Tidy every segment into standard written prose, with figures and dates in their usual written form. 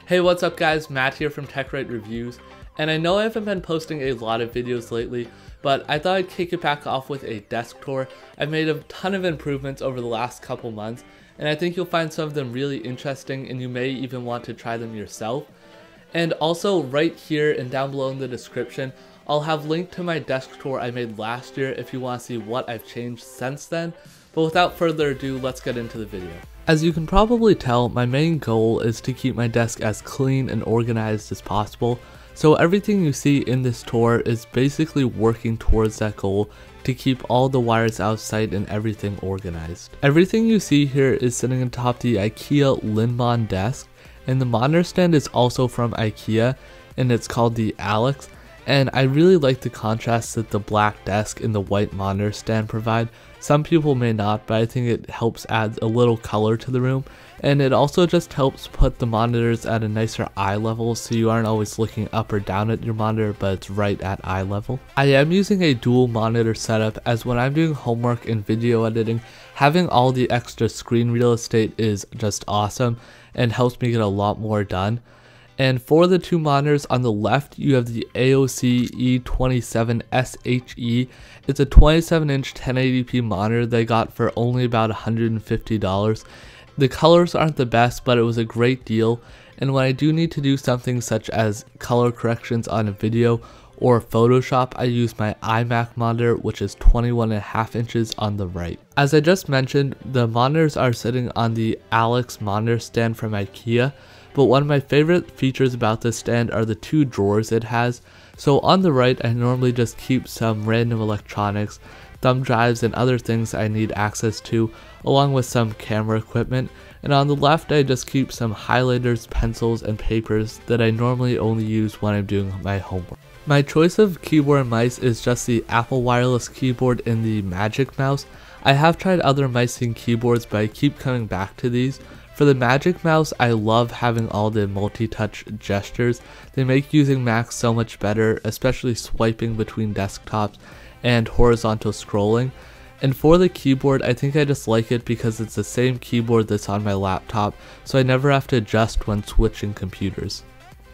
Hey, what's up guys, Matt here from TechRite Reviews, and I know I haven't been posting a lot of videos lately, but I thought I'd kick it back off with a desk tour. I've made a ton of improvements over the last couple months, and I think you'll find some of them really interesting and you may even want to try them yourself. And also right here and down below in the description, I'll have linked to my desk tour I made last year if you want to see what I've changed since then. But without further ado, let's get into the video. As you can probably tell, my main goal is to keep my desk as clean and organized as possible, so everything you see in this tour is basically working towards that goal to keep all the wires out of sight and everything organized. Everything you see here is sitting atop the IKEA Lindman desk, and the monitor stand is also from IKEA and it's called the Alex, and I really like the contrast that the black desk and the white monitor stand provide. Some people may not, but I think it helps add a little color to the room, and it also just helps put the monitors at a nicer eye level so you aren't always looking up or down at your monitor, but it's right at eye level. I am using a dual monitor setup, as when I'm doing homework and video editing, having all the extra screen real estate is just awesome and helps me get a lot more done. And for the two monitors on the left, you have the AOC E27SHE. It's a 27-inch 1080p monitor that I got for only about $150. The colors aren't the best, but it was a great deal. And when I do need to do something such as color corrections on a video or Photoshop, I use my iMac monitor, which is 21.5 inches on the right. As I just mentioned, the monitors are sitting on the Alex monitor stand from IKEA. But one of my favorite features about this stand are the two drawers it has. So on the right, I normally just keep some random electronics, thumb drives and other things I need access to, along with some camera equipment. And on the left, I just keep some highlighters, pencils, and papers that I normally only use when I'm doing my homework. My choice of keyboard and mice is just the Apple wireless keyboard and the Magic Mouse. I have tried other mice and keyboards, but I keep coming back to these. For the Magic Mouse, I love having all the multi-touch gestures. They make using Macs so much better, especially swiping between desktops and horizontal scrolling. And for the keyboard, I think I just like it because it's the same keyboard that's on my laptop, so I never have to adjust when switching computers.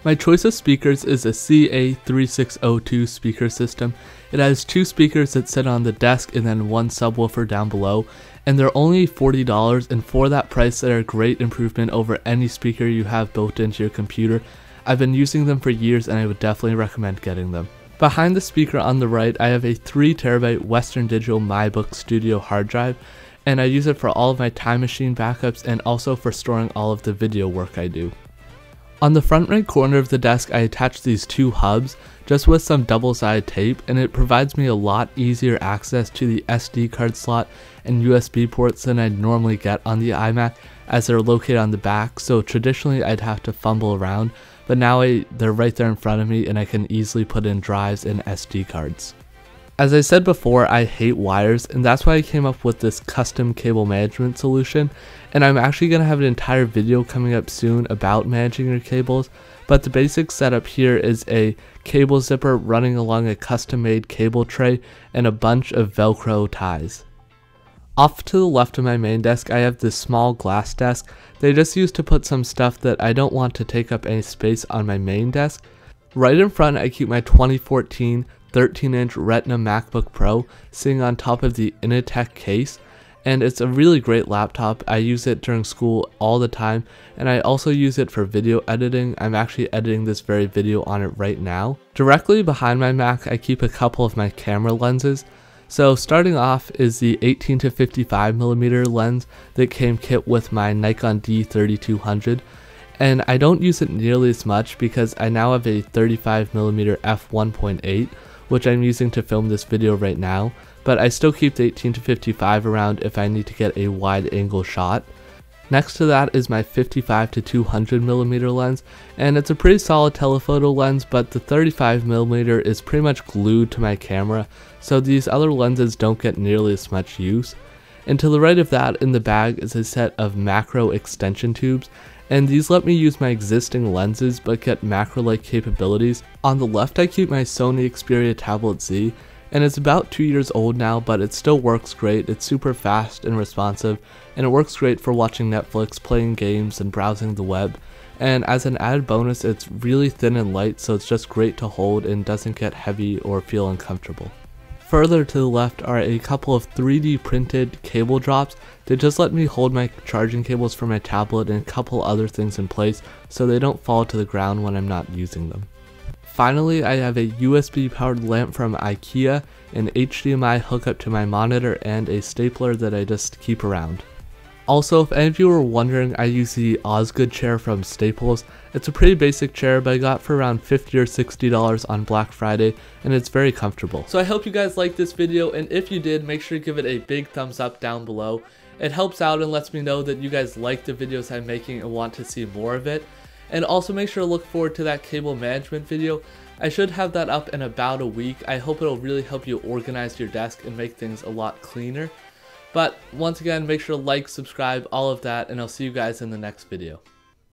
My choice of speakers is a CA3602 speaker system. It has two speakers that sit on the desk and then one subwoofer down below, and they're only $40, and for that price they're a great improvement over any speaker you have built into your computer. I've been using them for years and I would definitely recommend getting them. Behind the speaker on the right, I have a 3TB Western Digital MyBook Studio hard drive, and I use it for all of my Time Machine backups and also for storing all of the video work I do. On the front right corner of the desk, I attached these two hubs just with some double-sided tape, and it provides me a lot easier access to the SD card slot and USB ports than I'd normally get on the iMac, as they're located on the back. So traditionally I'd have to fumble around, but now they're right there in front of me and I can easily put in drives and SD cards. As I said before, I hate wires, and that's why I came up with this custom cable management solution, and I'm actually going to have an entire video coming up soon about managing your cables, but the basic setup here is a cable zipper running along a custom made cable tray and a bunch of Velcro ties. Off to the left of my main desk, I have this small glass desk that I just use to put some stuff that I don't want to take up any space on my main desk. Right in front, I keep my 2014 13-inch Retina MacBook Pro sitting on top of the Initech case, and it's a really great laptop. I use it during school all the time, and I also use it for video editing. I'm actually editing this very video on it right now. Directly behind my Mac, I keep a couple of my camera lenses. So starting off is the 18 to 55mm lens that came kit with my Nikon D3200. And I don't use it nearly as much because I now have a 35mm f1.8, which I'm using to film this video right now, but I still keep the 18 to 55 around if I need to get a wide angle shot. Next to that is my 55 to 200mm lens, and it's a pretty solid telephoto lens, but the 35mm is pretty much glued to my camera, so these other lenses don't get nearly as much use. And to the right of that in the bag is a set of macro extension tubes, and these let me use my existing lenses but get macro-like capabilities. On the left I keep my Sony Xperia Tablet Z, and it's about 2 years old now, but it still works great. It's super fast and responsive, and it works great for watching Netflix, playing games, and browsing the web. and as an added bonus, it's really thin and light, so it's just great to hold and doesn't get heavy or feel uncomfortable. Further to the left are a couple of 3D printed cable drops that just let me hold my charging cables for my tablet and a couple other things in place so they don't fall to the ground when I'm not using them. Finally, I have a USB powered lamp from IKEA, an HDMI hookup to my monitor, and a stapler that I just keep around. Also, if any of you were wondering, I use the Osgood Chair from Staples. It's a pretty basic chair, but I got for around $50 or $60 on Black Friday, and it's very comfortable. So I hope you guys liked this video, and if you did, make sure to give it a big thumbs up down below. It helps out and lets me know that you guys like the videos I'm making and want to see more of it. And also make sure to look forward to that cable management video. I should have that up in about a week. I hope it'll really help you organize your desk and make things a lot cleaner. But once again, make sure to like, subscribe, all of that, and I'll see you guys in the next video.